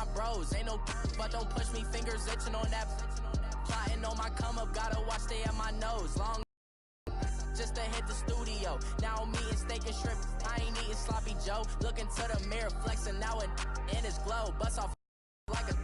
my bros. Ain't no but don't push me, fingers itching on that. Plotting on my come up, gotta watch stay at my nose. Long just to hit the studio. Now I'm eating steak and shrimp. I ain't eating sloppy Joe. Looking to the mirror, flexing now and in his glow. Bust off like a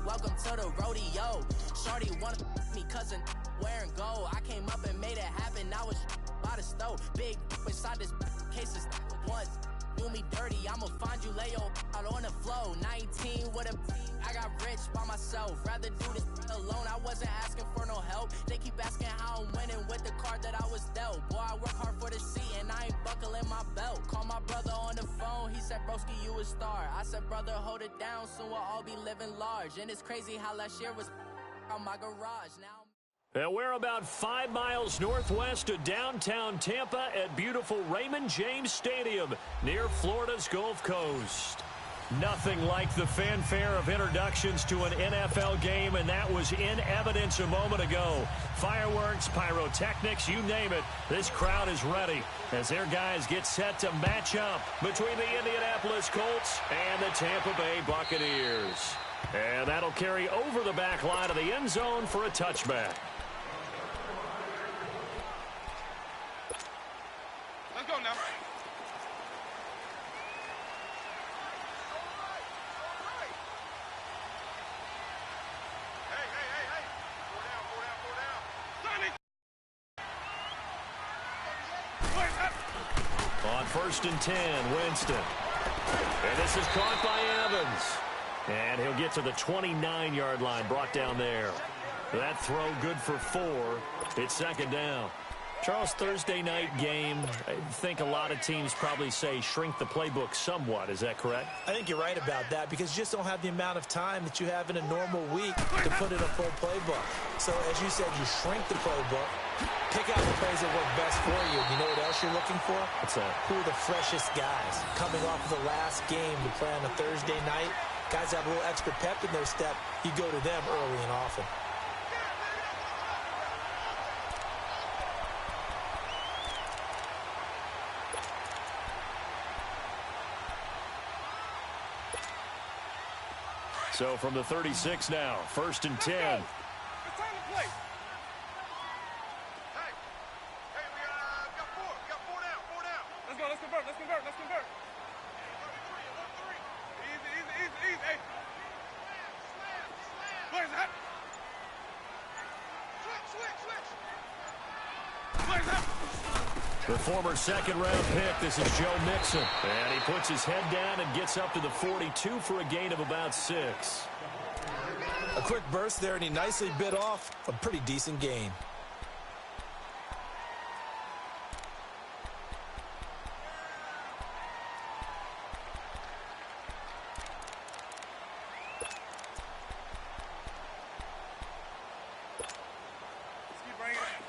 welcome to the rodeo. Shorty wanted me cousin wearing gold. I came up and made it happen. Now it's by the stove. Big inside this cases once. Do me dirty, I'ma find you, lay your out on the flow. 19 with a I got rich by myself. Rather do this alone. I wasn't asking for no help. They keep asking how I'm winning with the card that I was dealt. Boy, I work hard for the seat and I ain't buckling my belt. Call my brother on the phone. He said, broski, you a star. I said, brother, hold it down. Soon we'll all be living large. And it's crazy how last year was on my garage. Now and we're about 5 miles northwest of downtown Tampa at beautiful Raymond James Stadium near Florida's Gulf Coast. Nothing like the fanfare of introductions to an NFL game, and that was in evidence a moment ago. Fireworks, pyrotechnics, you name it. This crowd is ready as their guys get set to match up between the Indianapolis Colts and the Tampa Bay Buccaneers. And that'll carry over the back line of the end zone for a touchback. Let's go now. On 1st and 10, Winston. And this is caught by Evans. And he'll get to the 29-yard line, brought down there. That throw good for 4. It's 2nd down. Charles, Thursday night game, I think a lot of teams probably say shrink the playbook somewhat. Is that correct? I think you're right about that because you just don't have the amount of time that you have in a normal week to put in a full playbook. So, as you said, you shrink the playbook, pick out the plays that work best for you. You know what else you're looking for? What's that? Who are the freshest guys coming off of the last game to play on a Thursday night? Guys have a little extra pep in their step. You go to them early and often. So from the 36 now, 1st and 10. It's time to play. Hey, we got 4. We got 4 down. Let's go. Let's convert. Easy. Hey. Where's that? Switch. Where's that? The former second-round pick, this is Joe Mixon. And he puts his head down and gets up to the 42 for a gain of about 6. A quick burst there, and he nicely bit off a pretty decent gain. Let's keep bringing it.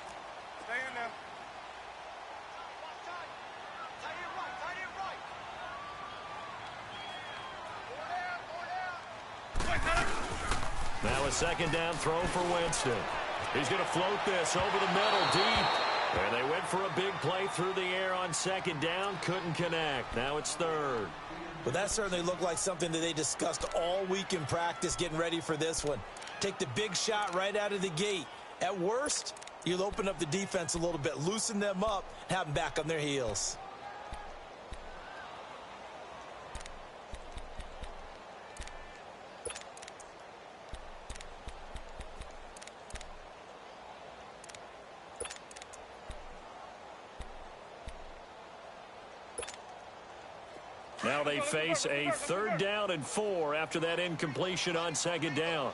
Stay in there. Now a 2nd down throw for Winston. He's going to float this over the middle deep. And they went for a big play through the air on 2nd down. Couldn't connect. Now it's 3rd. But that certainly looked like something that they discussed all week in practice getting ready for this one. Take the big shot right out of the gate. At worst, you'll open up the defense a little bit, loosen them up, have them back on their heels. Now they face a 3rd down and 4 after that incompletion on 2nd down.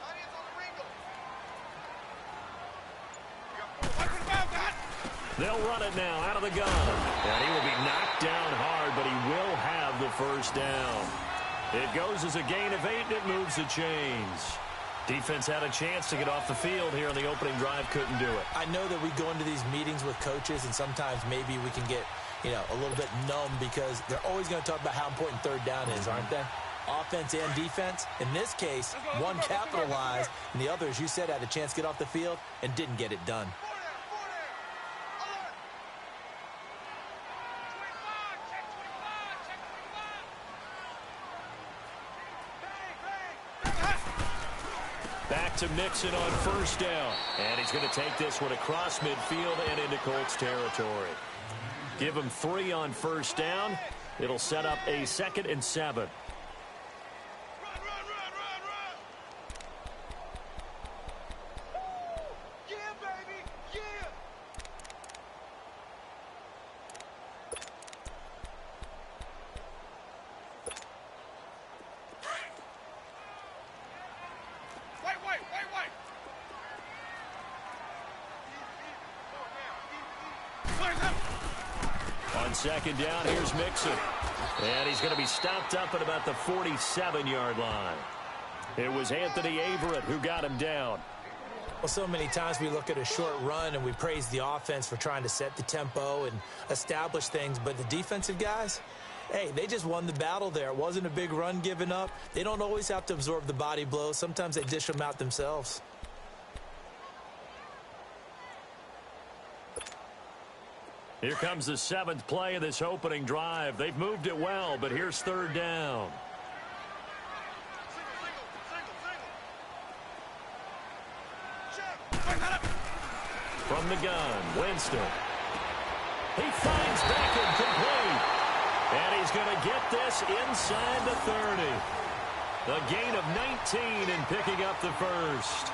They'll run it now out of the gun. And he will be knocked down hard, but he will have the 1st down. It goes as a gain of 8, and it moves the chains. Defense had a chance to get off the field here on the opening drive, couldn't do it. I know that we go into these meetings with coaches, and sometimes maybe we can get, a little bit numb because they're always going to talk about how important 3rd down is, aren't they? Offense and defense. In this case, one capitalized, and the other, as you said, had a chance to get off the field and didn't get it done. Back to Mixon on first down. And he's going to take this one across midfield and into Colts territory. Give him 3 on first down. It'll set up a 2nd and 7. Run, run, run, run, run. Yeah, baby. Yeah. Wait. On second down, here's Mixon. And he's going to be stopped up at about the 47-yard line. It was Anthony Averett who got him down. Well, so many times we look at a short run and we praise the offense for trying to set the tempo and establish things, but the defensive guys, hey, they just won the battle there. It wasn't a big run given up. They don't always have to absorb the body blows. Sometimes they dish them out themselves. Here comes the 7th play of this opening drive. They've moved it well, but here's 3rd down. From the gun, Winston. He finds Beckham complete. And he's going to get this inside the 30. A gain of 19 in picking up the first.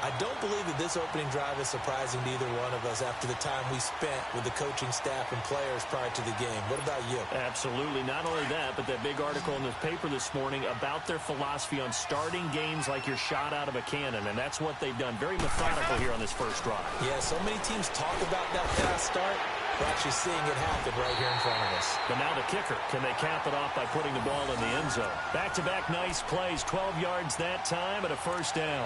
I don't believe that this opening drive is surprising to either one of us after the time we spent with the coaching staff and players prior to the game. What about you? Absolutely. Not only that, but that big article in the paper this morning about their philosophy on starting games like you're shot out of a cannon, and that's what they've done. Very methodical here on this first drive. Yeah, so many teams talk about that fast start. We're actually seeing it happen right here in front of us. But now the kicker. Can they cap it off by putting the ball in the end zone? Back-to-back nice plays. 12 yards that time and a first down.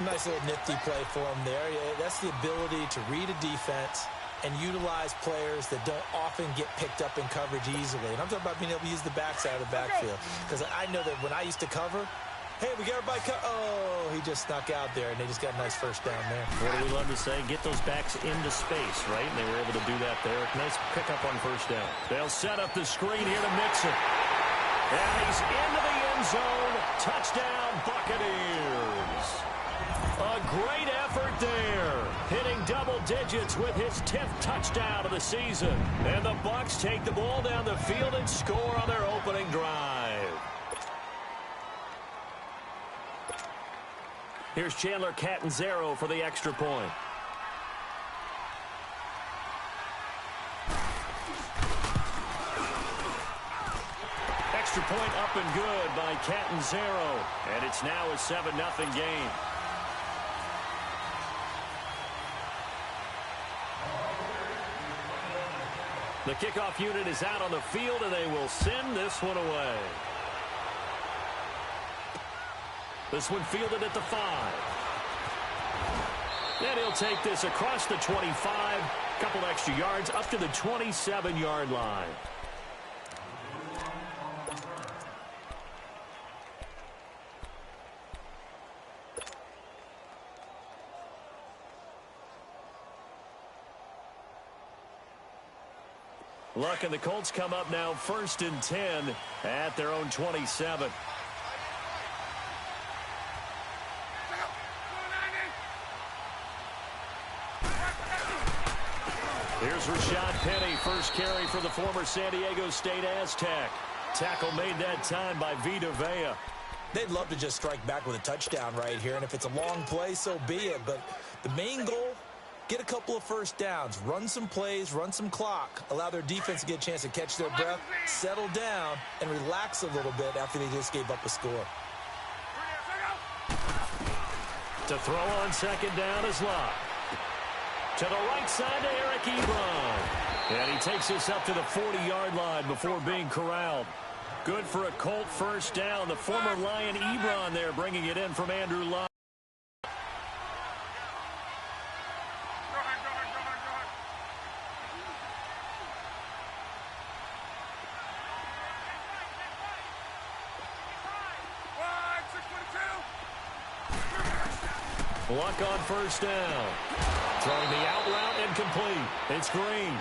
Nice little nifty play for him there. Yeah, that's the ability to read a defense and utilize players that don't often get picked up in coverage easily. And I'm talking about being able to use the backside of the backfield. Because I know that when I used to cover, hey, we got everybody oh, he just snuck out there, and they just got a nice first down there. What do we love to say? Get those backs into space, right? And they were able to do that there. Nice pickup on first down. They'll set up the screen here to Mixon. And he's into the end zone. Touchdown, Buccaneers. A great effort there, hitting double digits with his 10th touchdown of the season. And the Bucs take the ball down the field and score on their opening drive. Here's Chandler Catanzaro for the extra point. Extra point up and good by Catanzaro. And it's now a 7-0 game. The kickoff unit is out on the field, and they will send this one away. This one fielded at the 5. And he'll take this across the 25, couple extra yards, up to the 27-yard line. Luck and the Colts come up now 1st and 10 at their own 27. Here's Rashad Penny, first carry for the former San Diego State Aztec. Tackle made that time by Vita Vea. They'd love to just strike back with a touchdown right here, and if it's a long play, so be it. But the main goal, get a couple of first downs, run some plays, run some clock, allow their defense to get a chance to catch their breath, settle down, and relax a little bit after they just gave up a score. To throw on second down is Locke. To the right side to Eric Ebron. And he takes this up to the 40-yard line before being corralled. Good for a Colt first down. The former Lion Ebron there bringing it in from Andrew Luck. Luck on first down. Throwing the out route and complete. It's Green.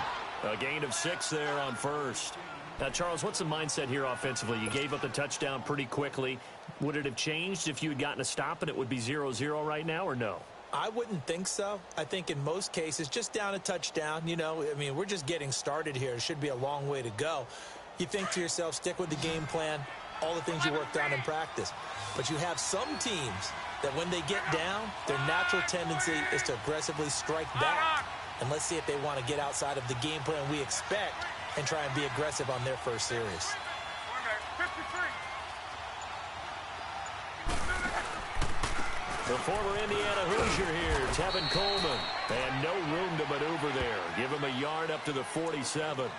A gain of 6 there on first. Now, Charles, what's the mindset here offensively? You gave up the touchdown pretty quickly. Would it have changed if you had gotten a stop and it would be 0-0 right now, or no? I wouldn't think so. I think in most cases, just down a touchdown, you know, I mean, we're just getting started here. It should be a long way to go. You think to yourself, stick with the game plan, all the things you worked on in practice. But you have some teams that when they get down, their natural tendency is to aggressively strike back. And let's see if they want to get outside of the game plan we expect and try and be aggressive on their first series. The former Indiana Hoosier here, Tevin Coleman. And no room to maneuver there. Give him a yard up to the 47.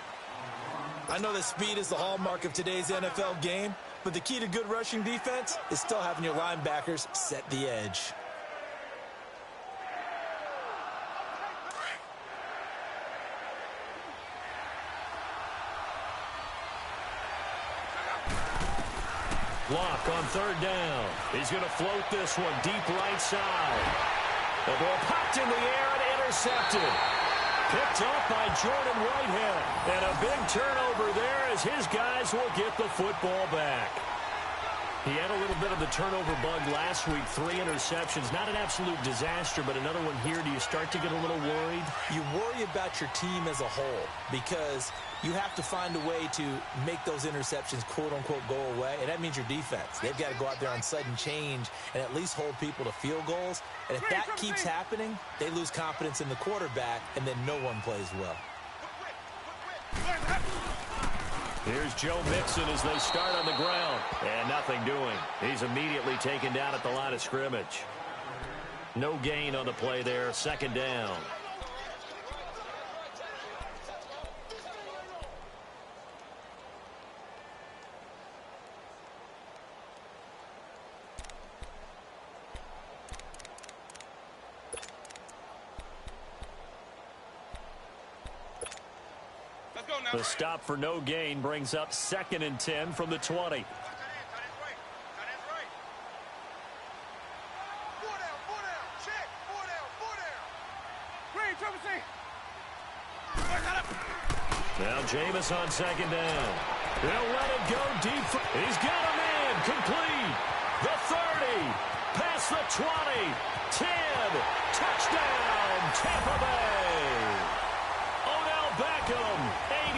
I know that speed is the hallmark of today's NFL game, but the key to good rushing defense is still having your linebackers set the edge. Block on third down. He's going to float this one deep right side. The ball popped in the air and intercepted. Picked off by Jordan Whitehead. And a big turnover there as his guys will get the football back. He had a little bit of the turnover bug last week, 3 interceptions. Not an absolute disaster, but another one here. Do you start to get a little worried? You worry about your team as a whole because you have to find a way to make those interceptions, quote-unquote, go away, and that means your defense. They've got to go out there on sudden change and at least hold people to field goals. And if that keeps happening, they lose confidence in the quarterback, and then no one plays well. Here's Joe Mixon as they start on the ground. And nothing doing. He's immediately taken down at the line of scrimmage. No gain on the play there. Second down. The stop for no gain brings up 2nd and 10 from the 20. Now Jameis on 2nd down. They'll let it go deep. He's got a man. Complete. The 30. Past the 20. 10. Touchdown. Tampa Bay. Beckham,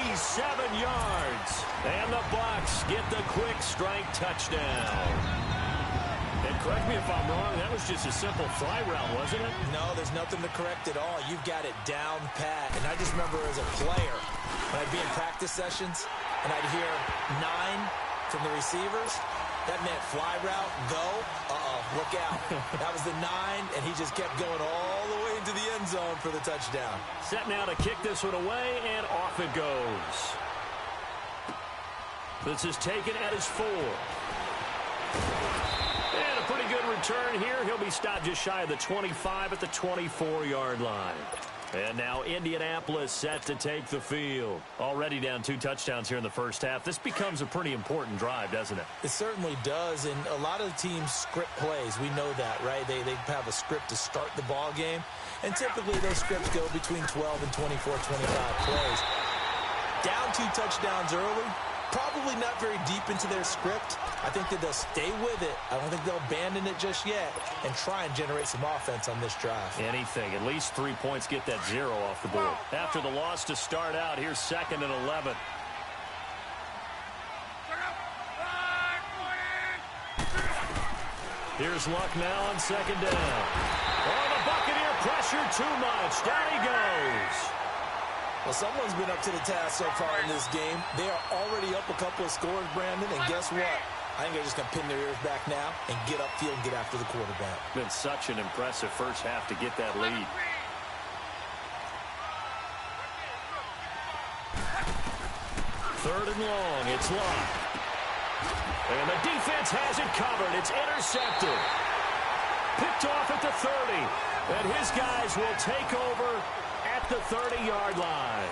87 yards. And the Bucs get the quick strike touchdown. And correct me if I'm wrong, that was just a simple fly route, wasn't it? No, there's nothing to correct at all. You've got it down pat. And I just remember as a player, when I'd be in practice sessions, and I'd hear 9 from the receivers, that meant fly route, go, look out. That was the 9, and he just kept going all the way into the end zone for the touchdown. Set now to kick this one away, and off it goes. This is taken at his 4. And a pretty good return here. He'll be stopped just shy of the 25 at the 24-yard line. And now Indianapolis set to take the field. Already down 2 touchdowns here in the first half. This becomes a pretty important drive, doesn't it? It certainly does, and a lot of teams script plays. We know that, right? They have a script to start the ball game, and typically those scripts go between 12 and 24, 25 plays. Down 2 touchdowns early, probably not very deep into their script. I think that they'll stay with it. I don't think they'll abandon it just yet and try and generate some offense on this drive. Anything. At least 3 points, get that 0 off the board. After the loss to start out, here's 2nd and 11. Here's Luck now on 2nd down. Oh, the Buccaneer pressure too much. Down he goes. Well, someone's been up to the task so far in this game. They are already up a couple of scores, Brandon, and guess what? I think they're just going to pin their ears back now and get upfield and get after the quarterback. Been such an impressive first half to get that lead. Third and long, it's Luck. And the defense has it covered. It's intercepted. Picked off at the 30. And his guys will take over at the 30-yard line.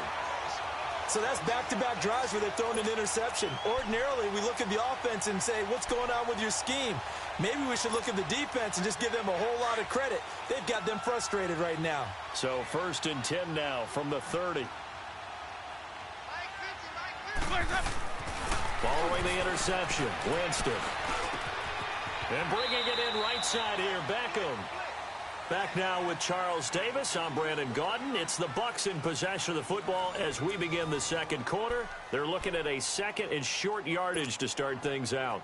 So that's back-to-back drives where they're throwing an interception. Ordinarily, we look at the offense and say, what's going on with your scheme? Maybe we should look at the defense and just give them a whole lot of credit. They've got them frustrated right now. So 1st and 10 now from the 30. Following the interception, Winston. And bringing it in right side here, Beckham. Back now with Charles Davis. I'm Brandon Gaudin. It's the Bucs in possession of the football as we begin the second quarter. They're looking at a second and short yardage to start things out.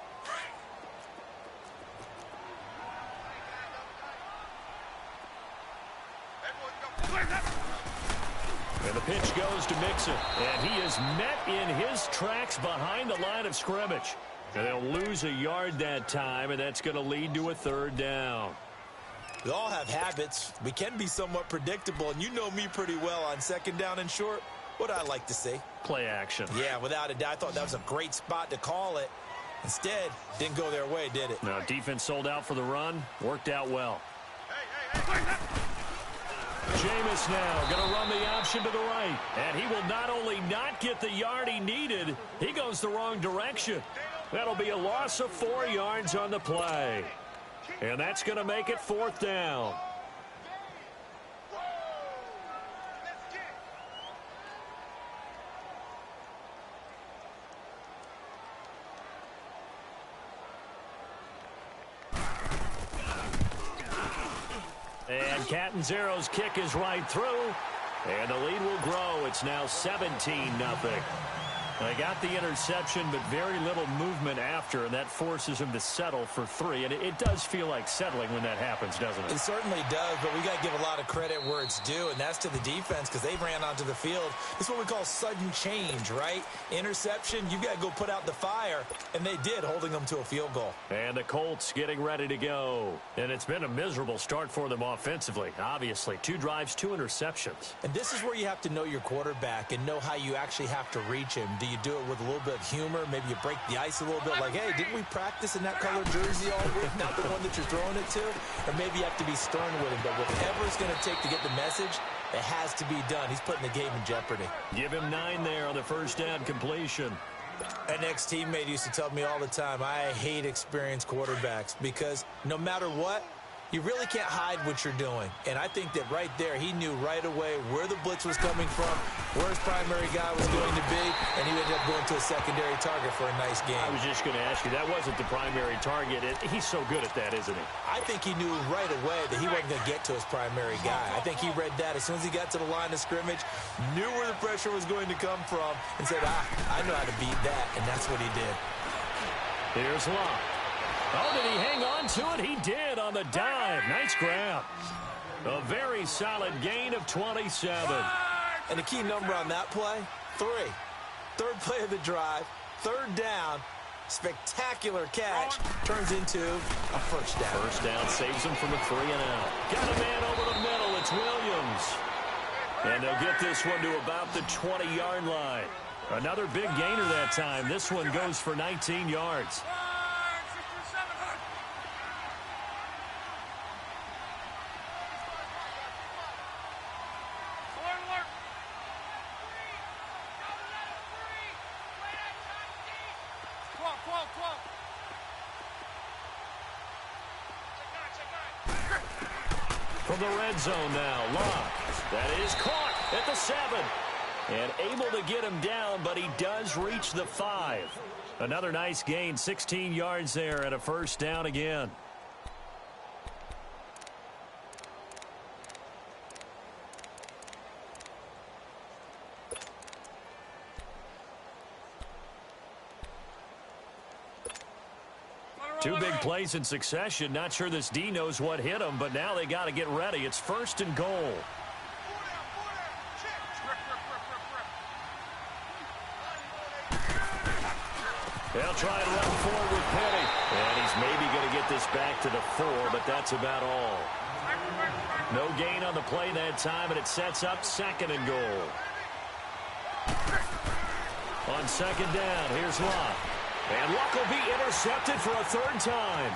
And the pitch goes to Mixon. And he is met in his tracks behind the line of scrimmage. And they'll lose a yard that time, and that's going to lead to a third down. We all have habits. We can be somewhat predictable, and you know me pretty well on second down and short. What do I like to see? Play action. Yeah, without a doubt. I thought that was a great spot to call it. Instead, didn't go their way, did it? Now, defense sold out for the run. Worked out well. Jameis now going to run the option to the right. And he will not only not get the yard he needed, he goes the wrong direction. That'll be a loss of 4 yards on the play. And that's going to make it fourth down. And Catanzaro's kick is right through. And the lead will grow. It's now 17-0. They got the interception, but very little movement after, and that forces him to settle for 3. And it does feel like settling when that happens, doesn't it? It certainly does, but we got to give a lot of credit where it's due, and that's to the defense because they ran onto the field. This is what we call sudden change, right? Interception, you got to go put out the fire, and they did, holding them to a field goal. And the Colts getting ready to go. And it's been a miserable start for them offensively, obviously. 2 drives, 2 interceptions. And this is where you have to know your quarterback and know how you actually have to reach him. Do you do it with a little bit of humor? Maybe you break the ice a little bit like, hey, didn't we practice in that color jersey all week? Not the one that you're throwing it to? Or maybe you have to be stern with him. But whatever it's going to take to get the message, it has to be done. He's putting the game in jeopardy. Give him 9 there on the first down completion. An ex-teammate used to tell me all the time, I hate experienced quarterbacks because no matter what, you really can't hide what you're doing. And I think that right there, he knew right away where the blitz was coming from, where his primary guy was going to be, and he ended up going to a secondary target for a nice game. I was just going to ask you, that wasn't the primary target. He's so good at that, isn't he? I think he knew right away that he wasn't going to get to his primary guy. I think he read that as soon as he got to the line of scrimmage, knew where the pressure was going to come from, and said, I know how to beat that, and that's what he did. Here's Locke. Oh, did he hang on to it? He did on the dive. Nice grab. A very solid gain of 27. And the key number on that play, 3. Third play of the drive, third down, spectacular catch, turns into a first down. First down saves him from a 3-and-out. Got a man over the middle. It's Williams. And they'll get this one to about the 20-yard line. Another big gainer that time. This one goes for 19 yards. From the red zone now, Locke. That is caught at the 7. And able to get him down, but he does reach the 5. Another nice gain, 16 yards there and a first down again. Two big plays in succession. Not sure this D knows what hit him, but now they got to get ready. It's first and goal. They'll try and run forward with Petty. And he's maybe going to get this back to the 4, but that's about all. No gain on the play that time, and it sets up second and goal. On second down, here's Locke. And Luck will be intercepted for a 3rd time.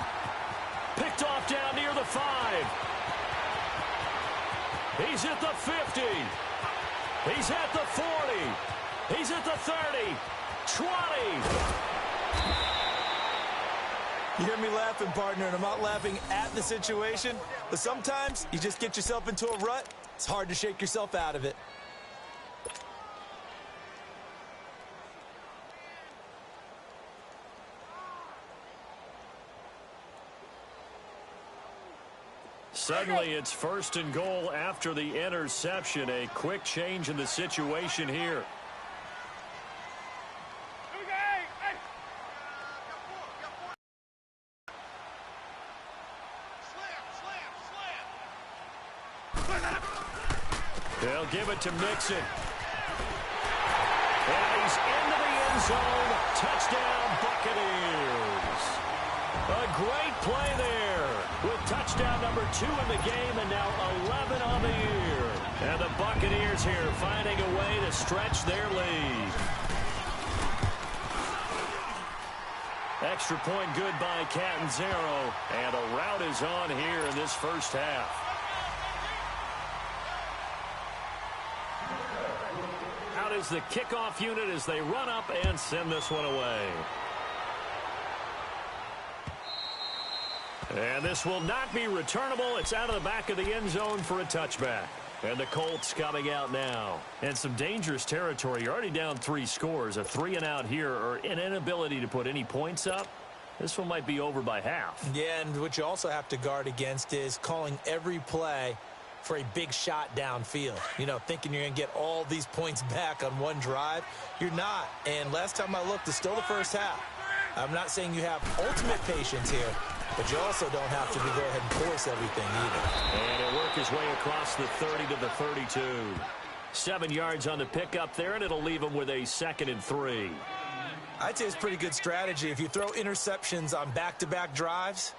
Picked off down near the 5. He's at the 50. He's at the 40. He's at the 30. 20. You hear me laughing, partner, and I'm not laughing at the situation, but sometimes you just get yourself into a rut. It's hard to shake yourself out of it. Suddenly, it's 1st and goal after the interception. A quick change in the situation here. They'll give it to Mixon. And he's into the end zone. Touchdown, Buccaneers. A great play there with touchdown number 2 in the game and now 11 on the year. And the Buccaneers here finding a way to stretch their lead. Extra point good by Catanzaro. And a rout is on here in this first half. Out is the kickoff unit as they run up and send this one away. And this will not be returnable. It's out of the back of the end zone for a touchback. And the Colts coming out now. And some dangerous territory. You're already down 3 scores. A 3-and-out here or an inability to put any points up. This one might be over by half. Yeah, and what you also have to guard against is calling every play for a big shot downfield. You know, thinking you're going to get all these points back on one drive. You're not. And last time I looked, it's still the first half. I'm not saying you have ultimate patience here, but you also don't have to go ahead and force everything either. And he'll work his way across the 30 to the 32. 7 yards on the pickup there, and it'll leave him with a 2nd and 3. I'd say it's pretty good strategy. If you throw interceptions on back-to-back drives,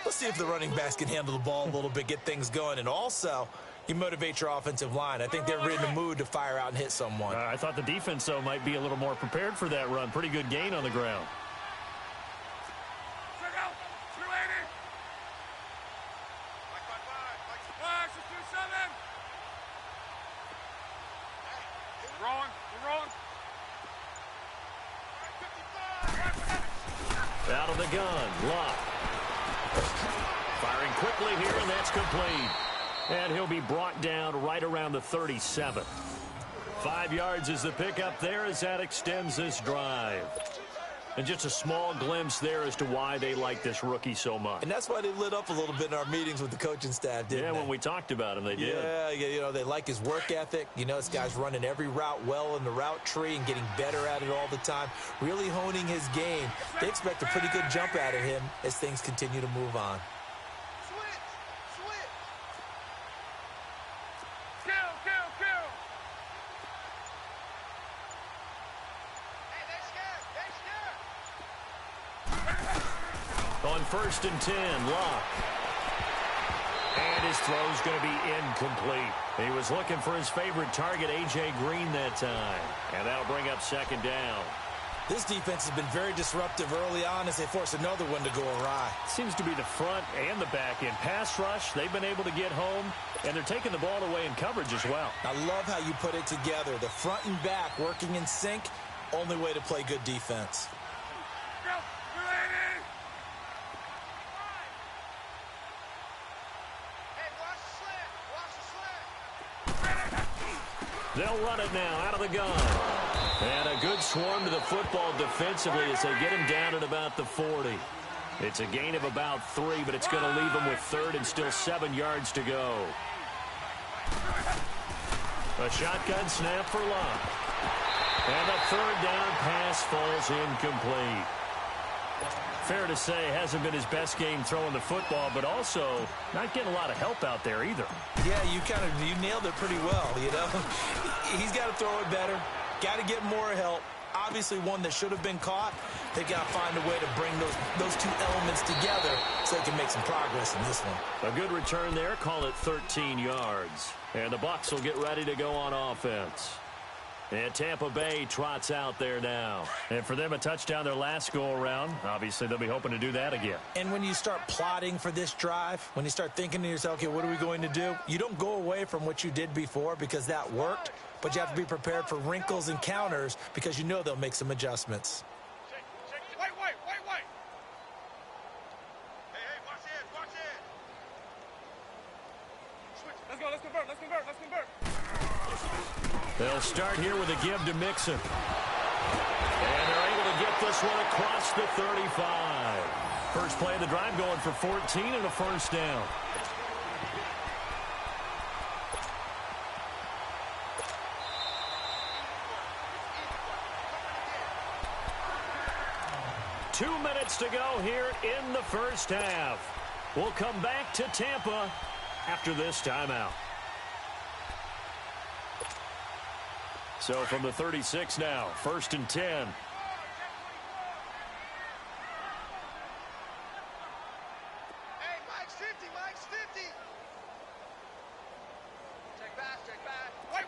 let's see if the running backs can handle the ball a little bit, get things going. And also, you motivate your offensive line. I think they're in the mood to fire out and hit someone. I thought the defense, though, might be a little more prepared for that run. Pretty good gain on the ground. Out of the gun, Locke. Firing quickly here, and that's complete. And he'll be brought down right around the 37. 5 yards is the pickup there as that extends this drive. And just a small glimpse there as to why they like this rookie so much. And that's why they lit up a little bit in our meetings with the coaching staff, didn't they? When we talked about him, they did. Yeah, you know, they like his work ethic. You know, this guy's running every route well in the route tree and getting better at it all the time, really honing his game. They expect a pretty good jump out of him as things continue to move on. On 1st and 10, Locke. And his throw's going to be incomplete. He was looking for his favorite target, A.J. Green, that time. And that'll bring up 2nd down. This defense has been very disruptive early on as they force another one to go awry. Seems to be the front and the back end. Pass rush, they've been able to get home, and they're taking the ball away in coverage as well. I love how you put it together. The front and back working in sync, only way to play good defense. They'll run it now out of the gun. And a good swarm to the football defensively as they get him down at about the 40. It's a gain of about 3, but it's going to leave him with 3rd and still 7 yards to go. A shotgun snap for Locke. And the 3rd down pass falls incomplete. Fair to say, hasn't been his best game throwing the football, but also not getting a lot of help out there either. Yeah, you nailed it pretty well, you know. He's got to throw it better, got to get more help. Obviously one that should have been caught. They got to find a way to bring those two elements together so they can make some progress in this one. A good return there, call it 13 yards. And the Bucs will get ready to go on offense. And Tampa Bay trots out there now. And for them, a touchdown their last go-around. Obviously, they'll be hoping to do that again. And when you start plotting for this drive, when you start thinking to yourself, okay, what are we going to do? You don't go away from what you did before because that worked, but you have to be prepared for wrinkles and counters because you know they'll make some adjustments. Wait. Hey, watch it. Switch. Let's convert. They'll start here with a give to Mixon. And they're able to get this one across the 35. First play of the drive going for 14 and a 1st down. 2 minutes to go here in the first half. We'll come back to Tampa after this timeout. So from the 36 now, 1st and 10. Hey, Mike's 50, Mike's 50. Check back, check back. Wait.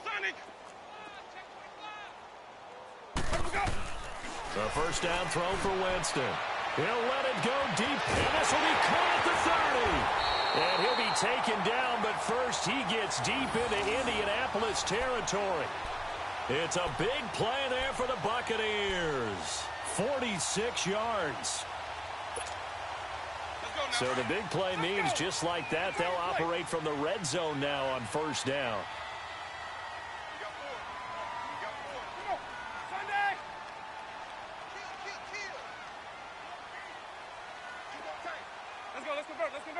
Sonic. Let's go. The first down throw for Winston. He'll let it go deep, and this will be caught at the 30. And he'll be taken down, but first he gets deep into Indianapolis territory. It's a big play there for the Buccaneers. 46 yards. So the big play means just like that, they'll operate from the red zone now on first down.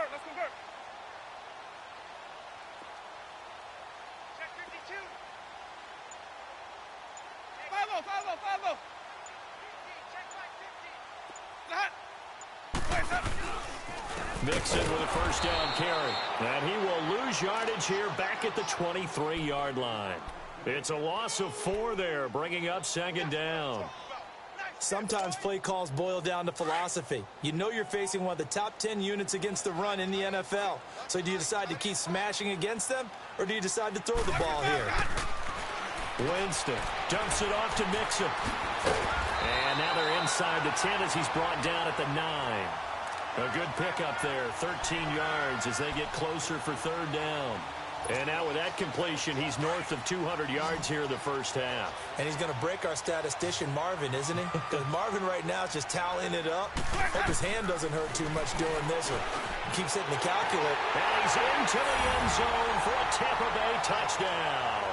Let's convert. Check 52. 5-0. Check 50. Mixon with a first down carry. And he will lose yardage here back at the 23-yard line. It's a loss of 4 there, bringing up 2nd down. Sometimes play calls boil down to philosophy. You know you're facing one of the top 10 units against the run in the NFL. So do you decide to keep smashing against them, or do you decide to throw the ball here? Winston dumps it off to Mixon. And now they're inside the 10 as he's brought down at the 9. A good pickup there, 13 yards as they get closer for 3rd down. And now with that completion, he's north of 200 yards here in the first half. And he's going to break our statistician Marvin, isn't he? Because Marvin right now is just tallying it up. Hope his hand doesn't hurt too much doing this, or keeps hitting the calculator. And he's into the end zone for a Tampa Bay touchdown.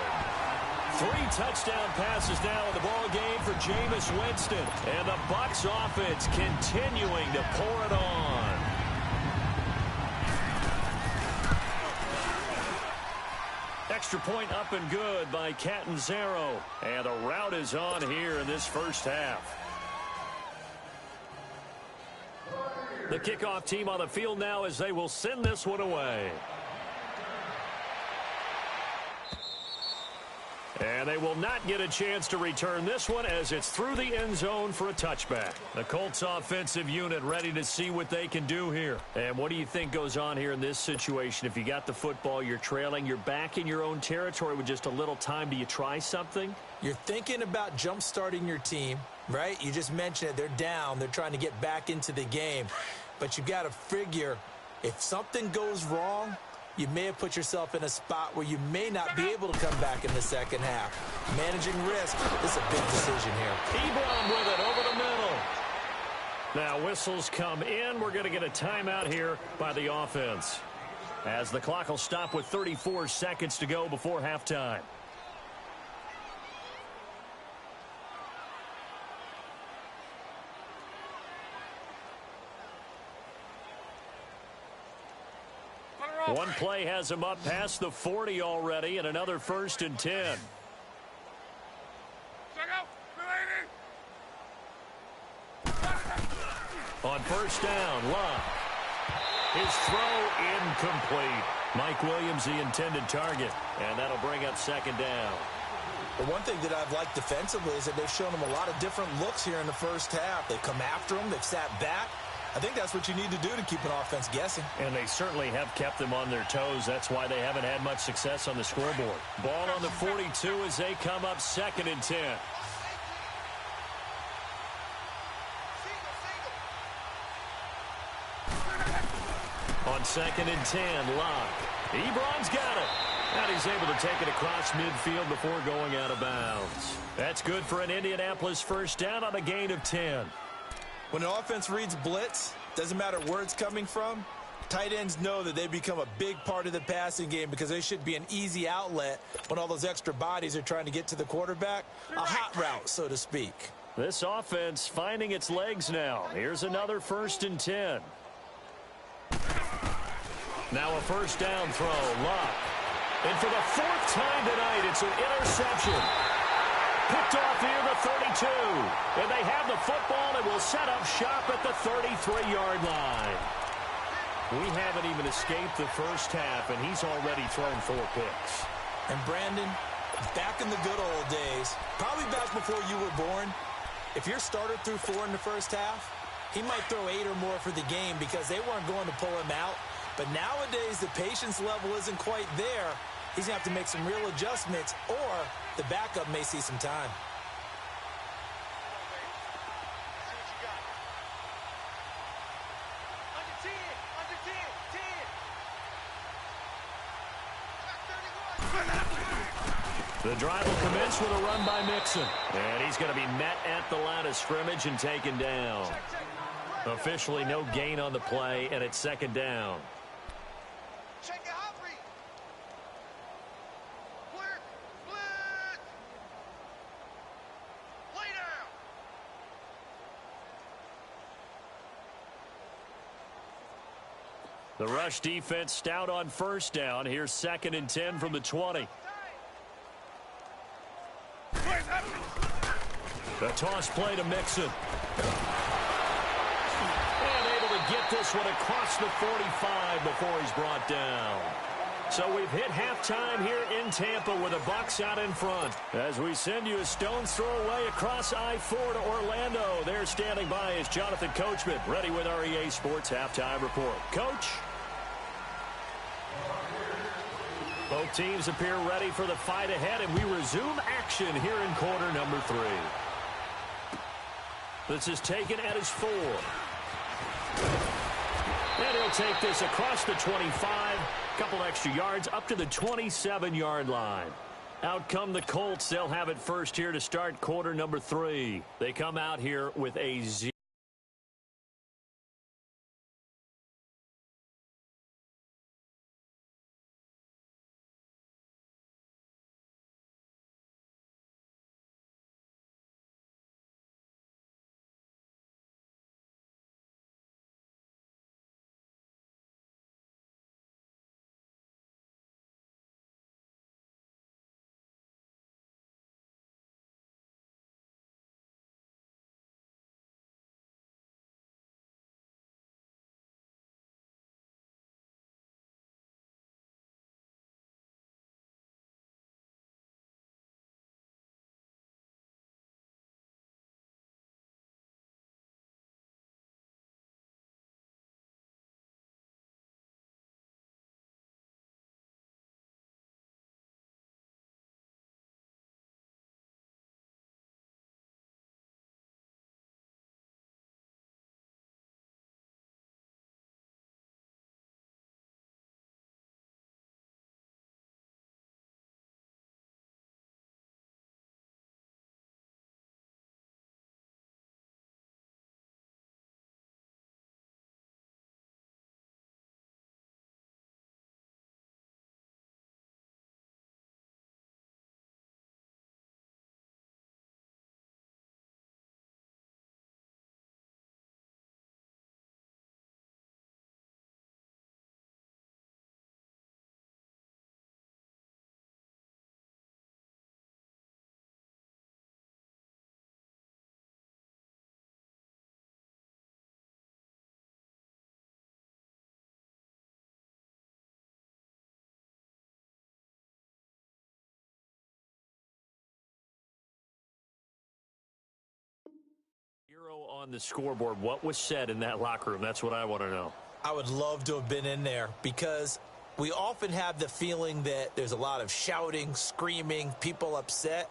3 touchdown passes now in the ball game for Jameis Winston. And the Bucs offense continuing to pour it on. Extra point up and good by Catanzaro. And the route is on here in this first half. The kickoff team on the field now as they will send this one away. And they will not get a chance to return this one as it's through the end zone for a touchback. The Colts offensive unit ready to see what they can do here. And what do you think goes on here in this situation? If you got the football, you're trailing, you're back in your own territory with just a little time. Do you try something? You're thinking about jump-starting your team, right? You just mentioned it. They're down. They're trying to get back into the game. But you got to figure if something goes wrong, you may have put yourself in a spot where you may not be able to come back in the second half. Managing risk is a big decision here. Ebron with it over the middle. Now whistles come in. We're going to get a timeout here by the offense, as the clock will stop with 34 seconds to go before halftime. One play has him up past the 40 already, and another 1st and 10. Check out. On first down, Love. His throw incomplete. Mike Williams, the intended target, and that'll bring up 2nd down. The one thing that I've liked defensively is that they've shown them a lot of different looks here in the first half. They've come after them. They've sat back. I think that's what you need to do to keep an offense guessing. And they certainly have kept them on their toes. That's why they haven't had much success on the scoreboard. Ball on the 42 as they come up 2nd and 10. On 2nd and 10, Locke. Ebron's got it. And he's able to take it across midfield before going out of bounds. That's good for an Indianapolis first down on a gain of 10. When an offense reads blitz, doesn't matter where it's coming from, tight ends know that they become a big part of the passing game because they should be an easy outlet when all those extra bodies are trying to get to the quarterback. A hot route, so to speak. This offense finding its legs now. Here's another 1st and 10. Now a first down throw. Locke. And for the 4th time tonight, it's an interception. Picked off near the 32. And they have the football and will set up shop at the 33-yard line. We haven't even escaped the first half, and he's already thrown 4 picks. And Brandon, back in the good old days, probably back before you were born, if your starter threw 4 in the first half, he might throw 8 or more for the game because they weren't going to pull him out. But nowadays, the patience level isn't quite there. He's going to have to make some real adjustments, or the backup may see some time. The drive will commence with a run by Mixon. And he's going to be met at the line of scrimmage and taken down. Officially no gain on the play, and it's second down. The rush defense stout on first down. Here's 2nd and 10 from the 20. The toss play to Mixon. And able to get this one across the 45 before he's brought down. So we've hit halftime here in Tampa with the Bucs out in front. As we send you a stone's throw away across I-4 to Orlando. There standing by is Jonathan Coachman, ready with our EA Sports Halftime Report. Coach? Both teams appear ready for the fight ahead, and we resume action here in quarter number 3. This is taken at his 4. And he'll take this across the 25. Couple extra yards up to the 27-yard line. Out come the Colts. They'll have it first here to start quarter number 3. They come out here with a 0. On the scoreboard, what was said in that locker room? That's what I want to know. I would love to have been in there because we often have the feeling that there's a lot of shouting, screaming, people upset.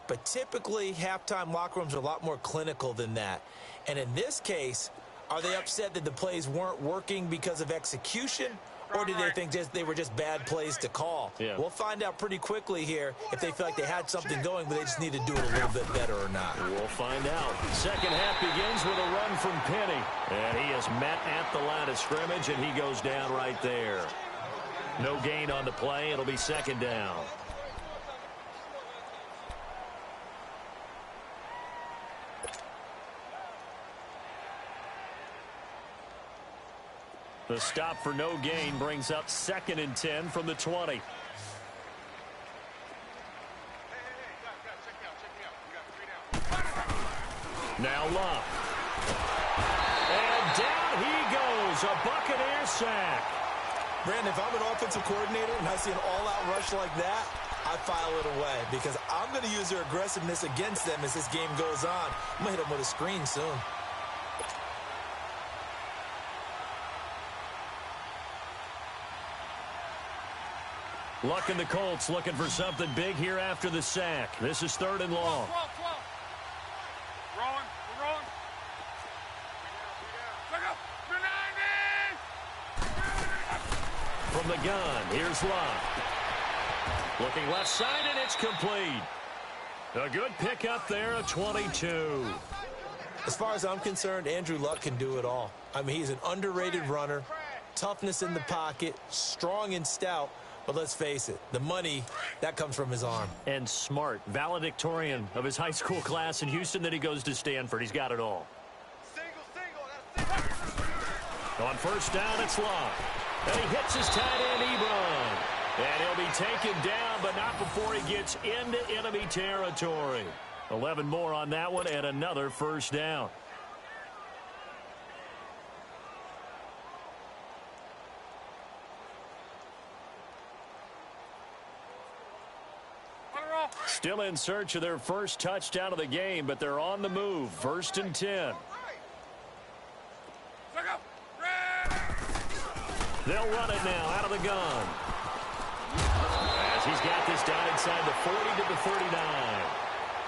But typically, halftime locker rooms are a lot more clinical than that. And in this case, are they upset that the plays weren't working because of execution? Or do they think they were just bad plays to call? Yeah. We'll find out pretty quickly here if they feel like they had something going, but they just need to do it a little bit better or not. We'll find out. Second half begins with a run from Penny. And he is met at the line of scrimmage, and he goes down right there. No gain on the play. It'll be second down. The stop for no gain brings up 2nd and 10 from the 20. Hey, guys, check me out. Now Luck. And down he goes. A Buccaneer sack. Brandon, if I'm an offensive coordinator and I see an all-out rush like that, I file it away because I'm going to use their aggressiveness against them as this game goes on. I'm going to hit them with a screen soon. Luck and the Colts looking for something big here after the sack. This is 3rd and long. Rolling. We're rolling. Check up. From the gun, here's Luck. Looking left side, and it's complete. A good pickup there, a 22. As far as I'm concerned, Andrew Luck can do it all. I mean, he's an underrated runner, toughness in the pocket, strong and stout. But let's face it, the money, that comes from his arm. And smart, valedictorian of his high school class in Houston. Then he goes to Stanford. He's got it all. On first down, it's Luck. And he hits his tight end, Ebron. And he'll be taken down, but not before he gets into enemy territory. 11 more on that one, and another first down. Still in search of their first touchdown of the game, but they're on the move. 1st and 10. They'll run it now out of the gun. As he's got this down inside the 40 to the 39.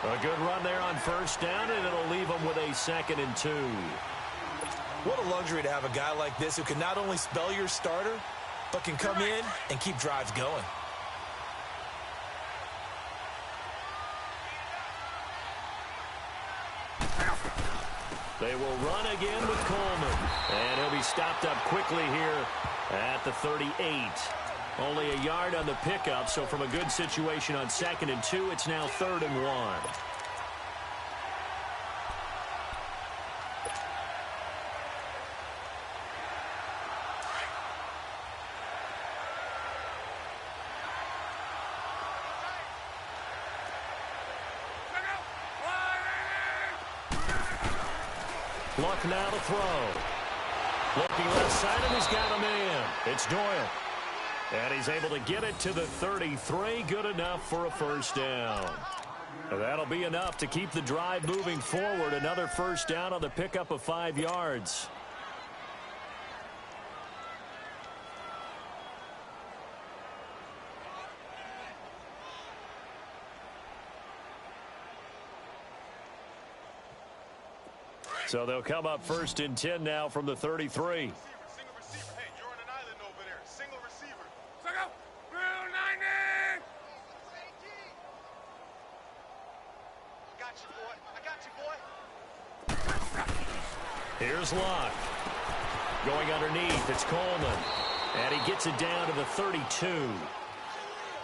A good run there on first down, and it'll leave them with a 2nd and 2. What a luxury to have a guy like this who can not only spell your starter, but can come in and keep drives going. They will run again with Coleman. And he'll be stopped up quickly here at the 38. Only a yard on the pickup, so from a good situation on 2nd and 2, it's now 3rd and 1. Luck now to throw. Looking left side, and he's got a man. It's Doyle. And he's able to get it to the 33. Good enough for a first down. And that'll be enough to keep the drive moving forward. Another first down on the pickup of 5 yards. So they'll come up 1st and 10 now from the 33. Single receiver. Hey, you're on an island over there. Single receiver. Check out. Blue 90. Got you, boy. I got you, boy. Here's Luck. Going underneath, it's Coleman. And he gets it down to the 32.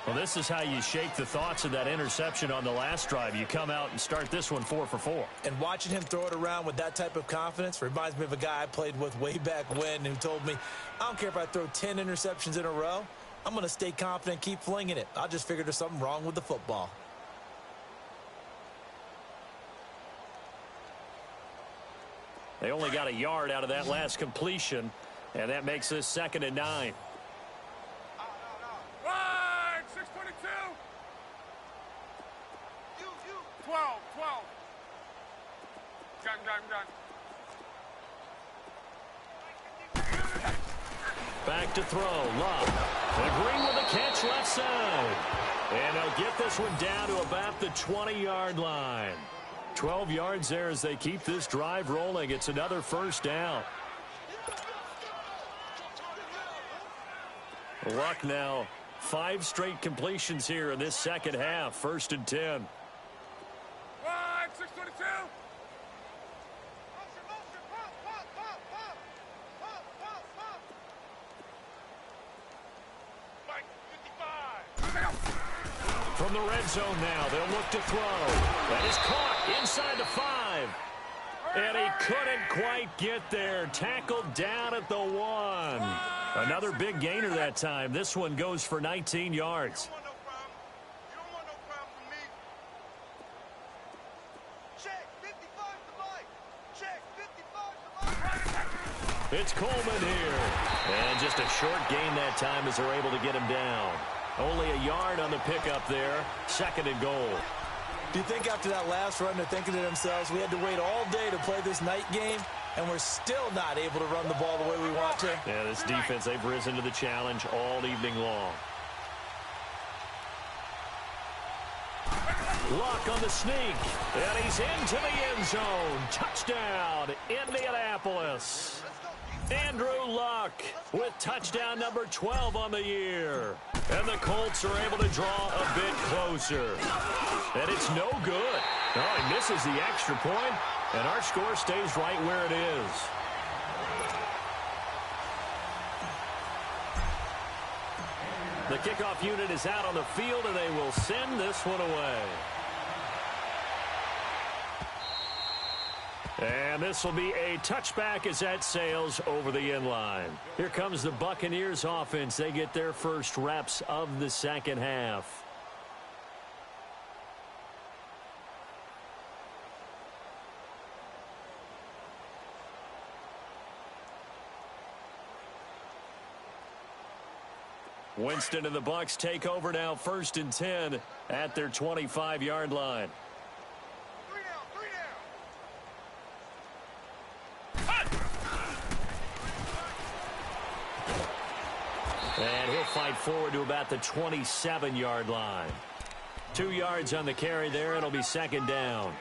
Well, this is how you shake the thoughts of that interception on the last drive. You come out and start this one 4 for 4. And watching him throw it around with that type of confidence reminds me of a guy I played with way back when who told me, I don't care if I throw 10 interceptions in a row. I'm going to stay confident, keep flinging it. I just figured there's something wrong with the football. They only got a yard out of that last completion, and that makes this 2nd and 9. 12. Gun. Back to throw. Luck. And Green with a catch left side. And they'll get this one down to about the 20-yard line. 12 yards there as they keep this drive rolling. It's another first down. Luck now 5 straight completions here in this second half. 1st and 10. 622. Mike, 55. From the red zone now, they'll look to throw. That is caught inside the 5. And he couldn't quite get there. Tackled down at the 1. Another big gainer that time. This one goes for 19 yards. You don't want no problem from me. Check, 55 to Mike. It's Coleman here. And just a short gain that time as they're able to get him down. Only a yard on the pickup there. 2nd and goal. Do you think after that last run they're thinking to themselves, we had to wait all day to play this night game, and we're still not able to run the ball the way we want to? Yeah, this defense, they've risen to the challenge all evening long. Luck on the sneak, and he's into the end zone. Touchdown, Indianapolis. Andrew Luck with touchdown number 12 on the year. And the Colts are able to draw a bit closer. And it's no good. Oh, he misses the extra point, and our score stays right where it is. The kickoff unit is out on the field, and they will send this one away. And this will be a touchback as that sails over the end line. Here comes the Buccaneers offense. They get their first reps of the second half. Winston and the Bucs take over now, 1st and 10 at their 25-yard line. And he'll fight forward to about the 27-yard line. 2 yards on the carry there. It'll be 2nd down.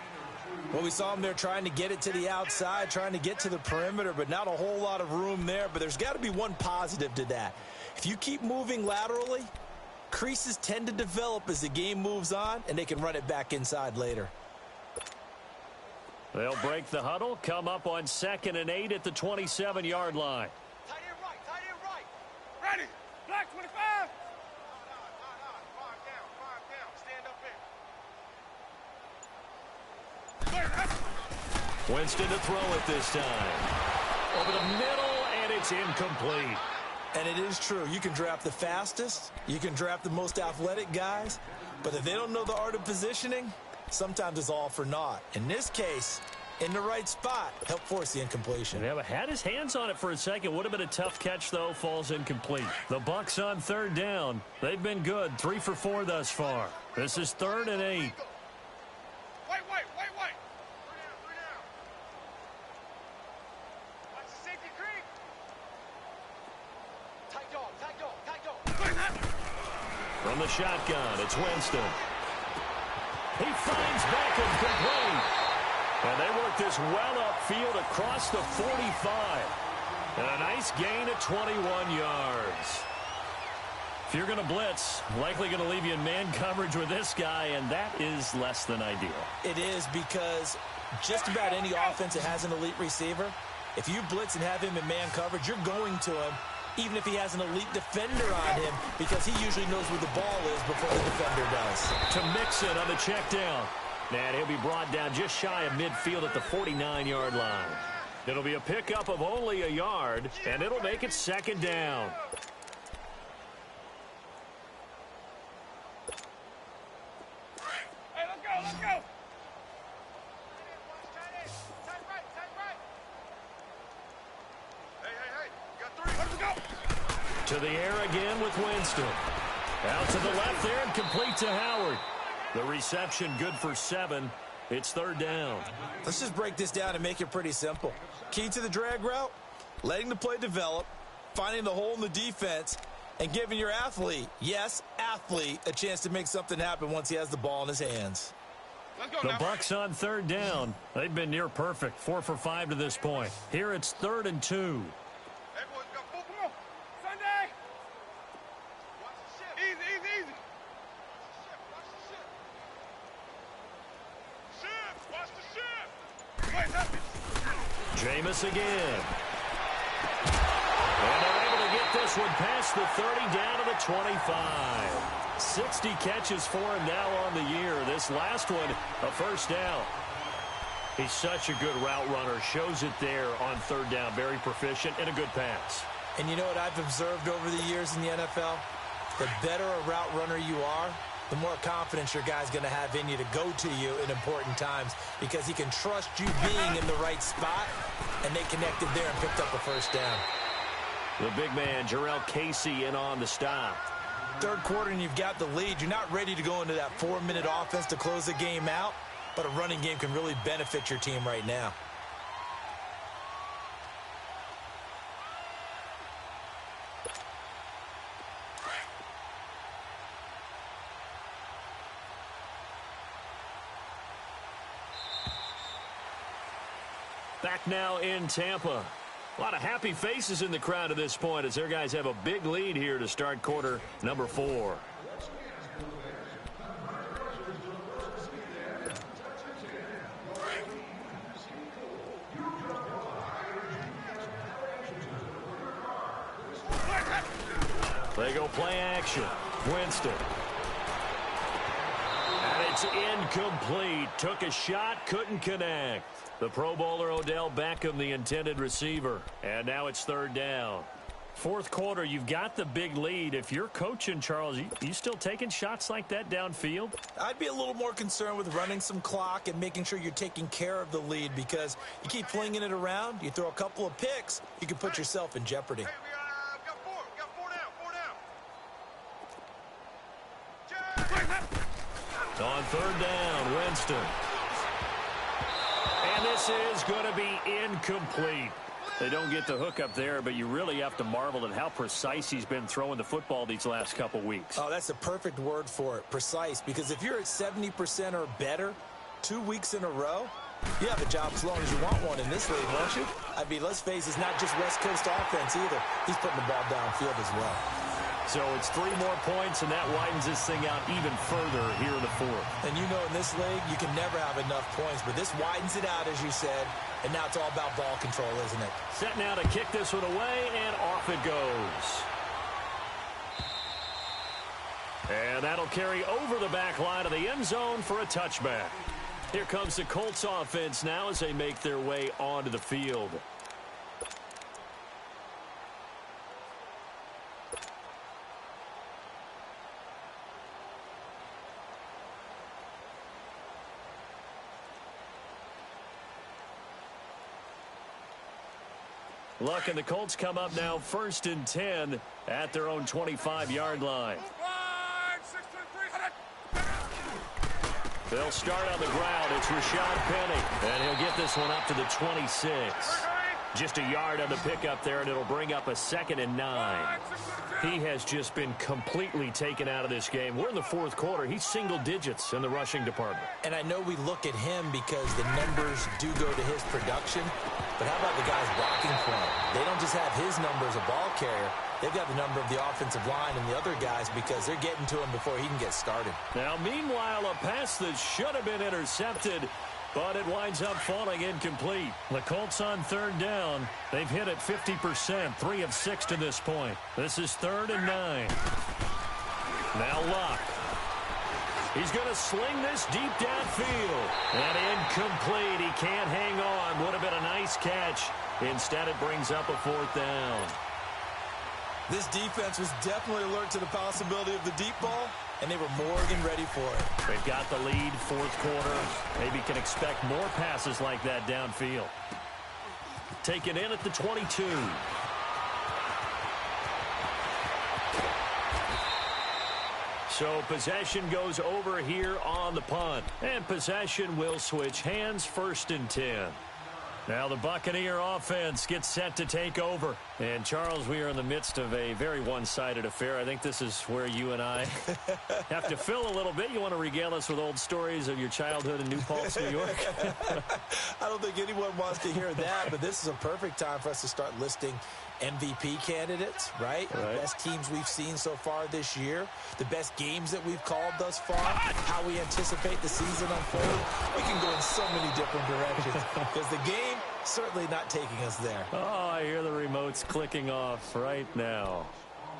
Well, we saw him there trying to get it to the outside, trying to get to the perimeter, but not a whole lot of room there. But there's got to be one positive to that. If you keep moving laterally, creases tend to develop as the game moves on, and they can run it back inside later. They'll break the huddle, come up on 2nd and 8 at the 27-yard line. Tight end right. Ready. Black 25. No. 5 down. Stand up here. Winston to throw it this time. Over the middle, and it's incomplete. And it is true. You can draft the fastest. You can draft the most athletic guys. But if they don't know the art of positioning, sometimes it's all for naught. In this case, in the right spot, help force the incompletion. Yeah, but had his hands on it for a second. Would have been a tough catch, though. Falls incomplete. The Bucs on 3rd down. They've been good. 3 for 4 thus far. This is 3rd and 8. Wait. Watch the safety creep. Tight dog. From the shotgun, it's Winston. He finds Beckham complete. And they work this well upfield across the 45. And a nice gain of 21 yards. If you're going to blitz, likely going to leave you in man coverage with this guy, and that is less than ideal. It is, because just about any offense that has an elite receiver, if you blitz and have him in man coverage, you're going to him, even if he has an elite defender on him, because he usually knows where the ball is before the defender does. To Mixon on the check down. And he'll be brought down just shy of midfield at the 49-yard line. It'll be a pickup of only a yard, and it'll make it 2nd down. Hey, let's go. Hey. You got 3. Let's go. To the air again with Winston. Out to the left there and complete to Howard. The reception good for 7. It's 3rd down. Let's just break this down and make it pretty simple. Key to the drag route, letting the play develop, finding the hole in the defense, and giving your athlete, yes, athlete, a chance to make something happen once he has the ball in his hands. Let's go The now. Bucs on 3rd down. They've been near perfect, 4 for 5 to this point. Here it's 3rd and 2. Hey, boys, got 4. Come on. Sunday. Watch the ship. Easy. Watch the ship. Wait, nothing. Jameis again. And they're able to get this one past the 30 down to the 25. 60 catches for him now on the year. This last one, a 1st down. He's such a good route runner. Shows it there on 3rd down. Very proficient and a good pass. And you know what I've observed over the years in the NFL? The better a route runner you are, the more confidence your guy's going to have in you to go to you in important times because he can trust you being in the right spot, and they connected there and picked up a first down. The big man, Jarrell Casey, in on the stop. Third quarter and you've got the lead. You're not ready to go into that 4-minute offense to close the game out, but a running game can really benefit your team right now. Back now in Tampa. A lot of happy faces in the crowd at this point as their guys have a big lead here to start quarter number 4. They go play action. Winston. And it's incomplete. Took a shot, couldn't connect. The Pro Bowler Odell Beckham, the intended receiver. And now it's third down. Fourth quarter, you've got the big lead. If you're coaching, Charles, you still taking shots like that downfield? I'd be a little more concerned with running some clock and making sure you're taking care of the lead because you keep flinging it around, you throw a couple of picks, you can put yourself in jeopardy. Hey, we got four. We got four down. On third down, Winston. And this is going to be incomplete. They don't get the hook up there, but you really have to marvel at how precise he's been throwing the football these last couple weeks. Oh, that's the perfect word for it, precise, because if you're at 70% or better 2 weeks in a row, you have a job as long as you want one in this league, won't you? I mean, let's face it, it's not just West Coast offense either. He's putting the ball downfield as well. So it's 3 more points, and that widens this thing out even further here in the fourth. And you know in this league, you can never have enough points, but this widens it out, as you said, and now it's all about ball control, isn't it? Set now to kick this one away, and off it goes. And that'll carry over the back line of the end zone for a touchback. Here comes the Colts offense now as they make their way onto the field. Luck and the Colts come up now 1st and 10 at their own 25-yard line. They'll start on the ground. It's Rashad Penny. And he'll get this one up to the 26. Just a yard on the pickup there, and it'll bring up a 2nd and 9. He has just been completely taken out of this game. We're in the fourth quarter. He's single digits in the rushing department. And I know we look at him because the numbers do go to his production, but how about the guys blocking for him? They don't just have his number as a ball carrier. They've got the number of the offensive line and the other guys because they're getting to him before he can get started. Now, meanwhile, a pass that should have been intercepted, but it winds up falling incomplete. The Colts on third down. They've hit it 50%, 3 of 6 to this point. This is 3rd and 9. Now Luck. He's going to sling this deep downfield. And incomplete. He can't hang on. Would have been a nice catch. Instead, it brings up a 4th down. This defense was definitely alert to the possibility of the deep ball, and they were more than ready for it. They've got the lead, fourth quarter. Maybe can expect more passes like that downfield. Taken in at the 22. So possession goes over here on the punt. And possession will switch hands, 1st and 10. Now the Buccaneer offense gets set to take over. And, Charles, we are in the midst of a very one-sided affair. I think this is where you and I have to fill a little bit. You want to regale us with old stories of your childhood in New Paltz, New York? I don't think anyone wants to hear that, but this is a perfect time for us to start listing MVP candidates, right? The best teams we've seen so far this year, the best games that we've called thus far, how we anticipate the season unfolding. We can go in so many different directions because the game certainly not taking us there. Oh, I hear the remotes clicking off right now.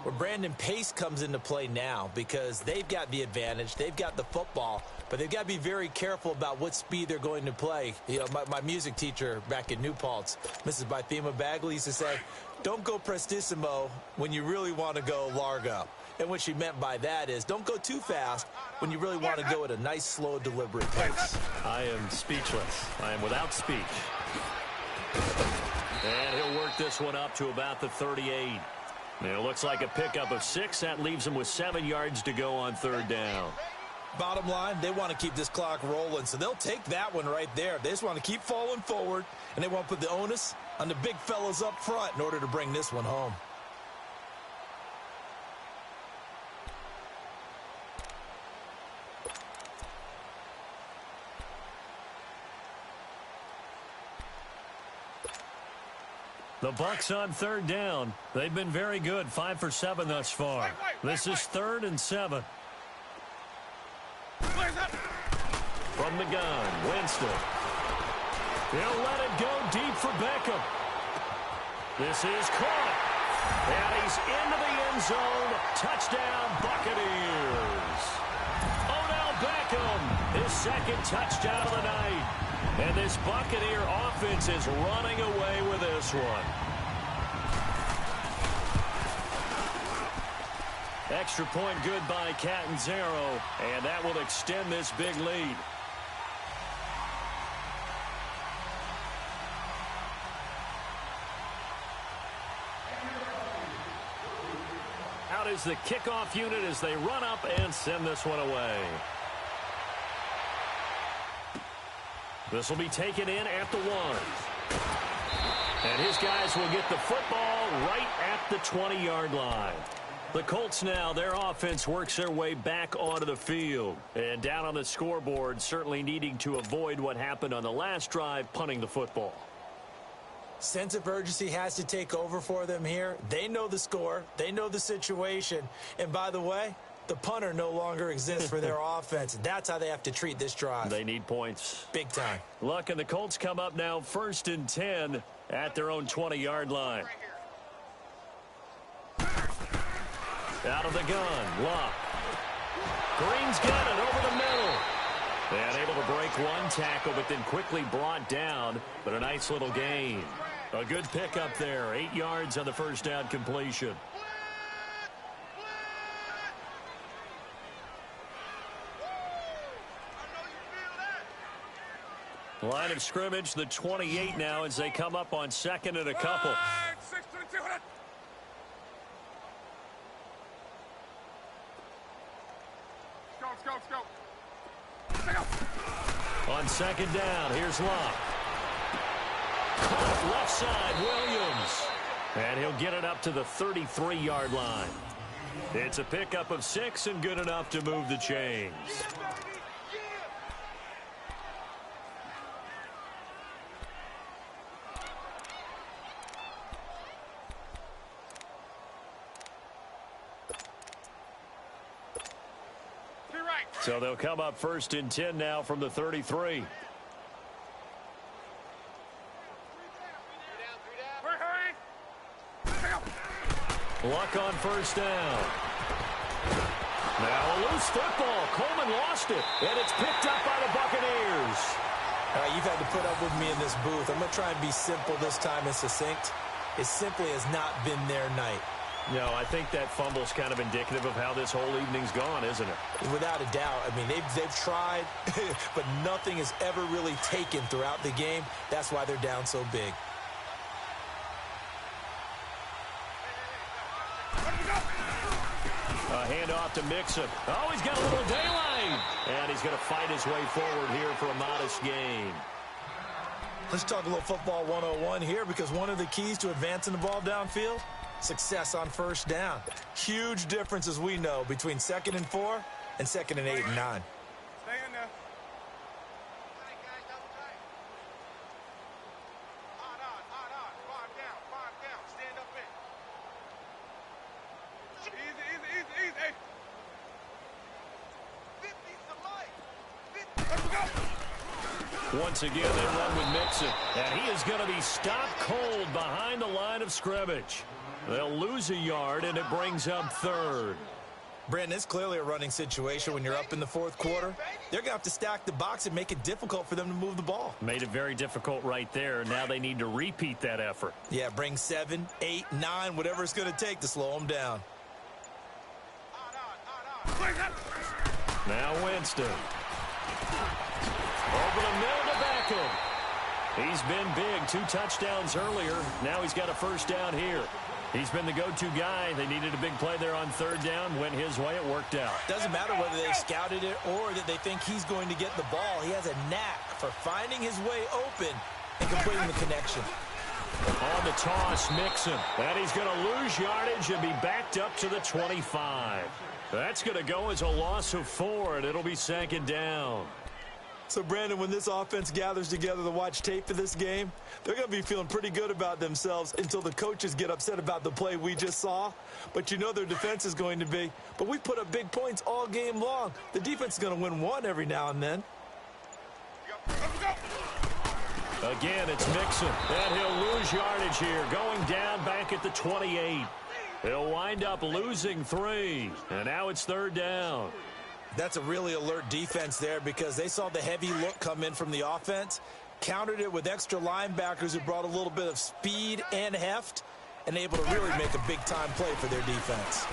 Where Brandon Pace comes into play now because they've got the advantage. They've got the football, but they've got to be very careful about what speed they're going to play. You know, my music teacher back in New Paltz, Mrs. Bythema Bagley, used to say, don't go prestissimo when you really want to go largo. And what she meant by that is don't go too fast when you really want to go at a nice, slow, deliberate pace. I am speechless. I am without speech. And he'll work this one up to about the 38. And it looks like a pickup of 6. That leaves him with 7 yards to go on third down. Bottom line, they want to keep this clock rolling, so they'll take that one right there. They just want to keep falling forward, and they want to put the onus on the big fellas up front in order to bring this one home. The Bucs on third down. They've been very good, 5 for 7 thus far. This is 3rd and 7. From the gun, Winston. He'll let it go deep for Beckham. This is caught. And he's into the end zone. Touchdown, Buccaneers. Odell Beckham, his 2nd touchdown of the night. And this Buccaneer offense is running away with this one. Extra point good by Catanzaro, and that will extend this big lead. Out is the kickoff unit as they run up and send this one away. This will be taken in at the 1. And his guys will get the football right at the 20-yard line. The Colts now, their offense works their way back onto the field. And down on the scoreboard, certainly needing to avoid what happened on the last drive, punting the football. Sense of urgency has to take over for them here. They know the score. They know the situation. And by the way, the punter no longer exists for their offense. That's how they have to treat this drive. They need points. Big time. Look, and the Colts come up now 1st and 10 at their own 20-yard line. Out of the gun, Luck. Green's got it over the middle. And able to break one tackle, but then quickly brought down. But a nice little gain. A good pickup there. 8 yards on the first down completion. Line of scrimmage, the 28 now as they come up on 2nd and a couple. Let's go. On 2nd down, here's Locke. Caught left side, Williams. And he'll get it up to the 33-yard line. It's a pickup of 6 and good enough to move the chains. So they'll come up 1st and 10 now from the 33. Luck on 1st down. Now a loose football. Coleman lost it, and it's picked up by the Buccaneers. All right, you've had to put up with me in this booth. I'm going to try and be simple this time and succinct. It simply has not been their night. No, I think that fumble's kind of indicative of how this whole evening's gone, isn't it? Without a doubt. I mean, they've tried, but nothing is ever really taken throughout the game. That's why they're down so big. A handoff to Mixon. Oh, he's got a little daylight. And he's going to fight his way forward here for a modest gain. Let's talk a little football 101 here, because one of the keys to advancing the ball downfield, success on 1st down. Huge difference, as we know, between 2nd and 4 and 2nd and 8 and 9. Stay in there. Hard down. Stand up in. Easy. 50 to life. Let's go. Once again, they run with Mixon. And he is going to be stopped cold behind the line of scrimmage. They'll lose a yard, and it brings up 3rd. Brandon, it's clearly a running situation when you're up in the 4th quarter. They're going to have to stack the box and make it difficult for them to move the ball. Made it very difficult right there. Now they need to repeat that effort. Yeah, bring 7, 8, 9, whatever it's going to take to slow them down. Now Winston. Over the middle to Beckham. He's been big. 2 touchdowns earlier. Now he's got a first down here. He's been the go-to guy. They needed a big play there on 3rd down. Went his way. It worked out. Doesn't matter whether they scouted it or that they think he's going to get the ball. He has a knack for finding his way open and completing the connection. On the toss, Mixon. And he's going to lose yardage and be backed up to the 25. That's going to go as a loss of 4, and it'll be 2nd down. So, Brandon, when this offense gathers together to watch tape for this game, they're going to be feeling pretty good about themselves until the coaches get upset about the play we just saw. But you know their defense is going to be. But we put up big points all game long. The defense is going to win one every now and then. Again, it's Mixon. And he'll lose yardage here, going down back at the 28. He'll wind up losing 3. And now it's 3rd down. That's a really alert defense there because they saw the heavy look come in from the offense, countered it with extra linebackers who brought a little bit of speed and heft, and able to really make a big-time play for their defense.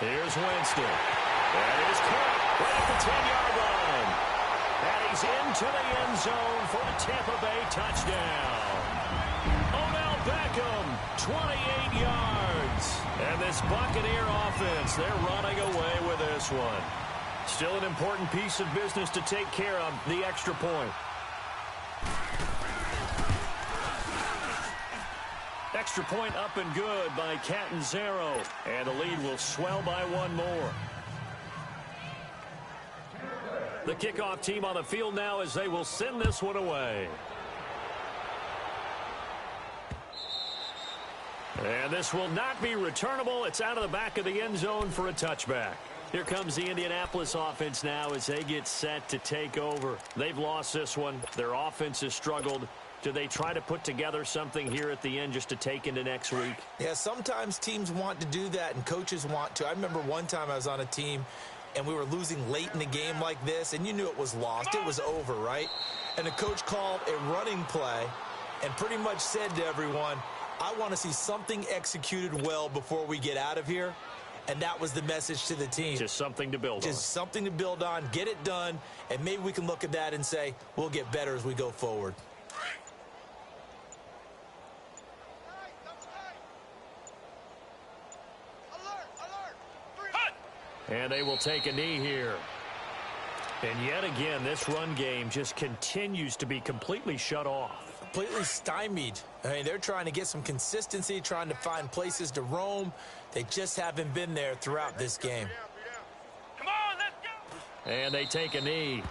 Here's Winston. That is caught right at the 10-yard line. And he's into the end zone for a Tampa Bay touchdown. Odell Beckham, 28 yards. And this Buccaneer offense, they're running away with this one. Still an important piece of business to take care of, the extra point. Extra point up and good by Catanzaro. And the lead will swell by 1 more. The kickoff team on the field now as they will send this one away. And this will not be returnable. It's out of the back of the end zone for a touchback. Here comes the Indianapolis offense now as they get set to take over. They've lost this one. Their offense has struggled. Do they try to put together something here at the end just to take into next week? Yeah, sometimes teams want to do that and coaches want to. I remember one time I was on a team and we were losing late in the game like this, and you knew it was lost. It was over, right? And the coach called a running play and pretty much said to everyone, I want to see something executed well before we get out of here. And that was the message to the team. Just something to build on. Just something to build on, get it done, and maybe we can look at that and say, we'll get better as we go forward. And they will take a knee here. And yet again, this run game just continues to be completely shut off. Completely stymied. I mean, they're trying to get some consistency, trying to find places to roam. They just haven't been there throughout this game. Come on, let's go! And they take a knee.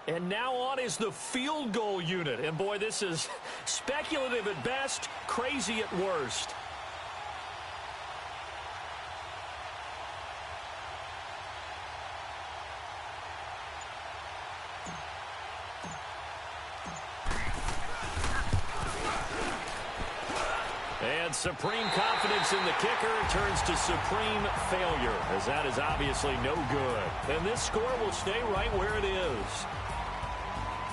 And now on is the field goal unit. And boy, this is speculative at best, crazy at worst. And supreme confidence in the kicker turns to supreme failure, as that is obviously no good. And this score will stay right where it is.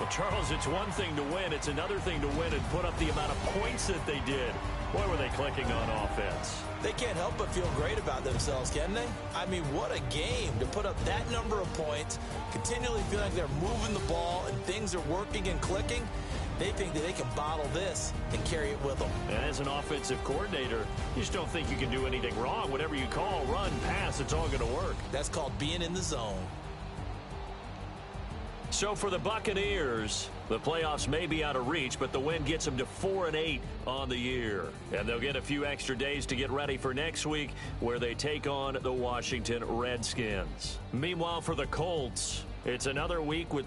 Well, Charles, it's one thing to win. It's another thing to win and put up the amount of points that they did. Boy, were they clicking on offense. They can't help but feel great about themselves, can they? I mean, what a game to put up that number of points, continually feeling like they're moving the ball and things are working and clicking. They think that they can bottle this and carry it with them. And as an offensive coordinator, you just don't think you can do anything wrong. Whatever you call, run, pass, it's all going to work. That's called being in the zone. So for the Buccaneers, the playoffs may be out of reach, but the win gets them to 4-8 on the year. And they'll get a few extra days to get ready for next week, where they take on the Washington Redskins. Meanwhile, for the Colts, it's another week with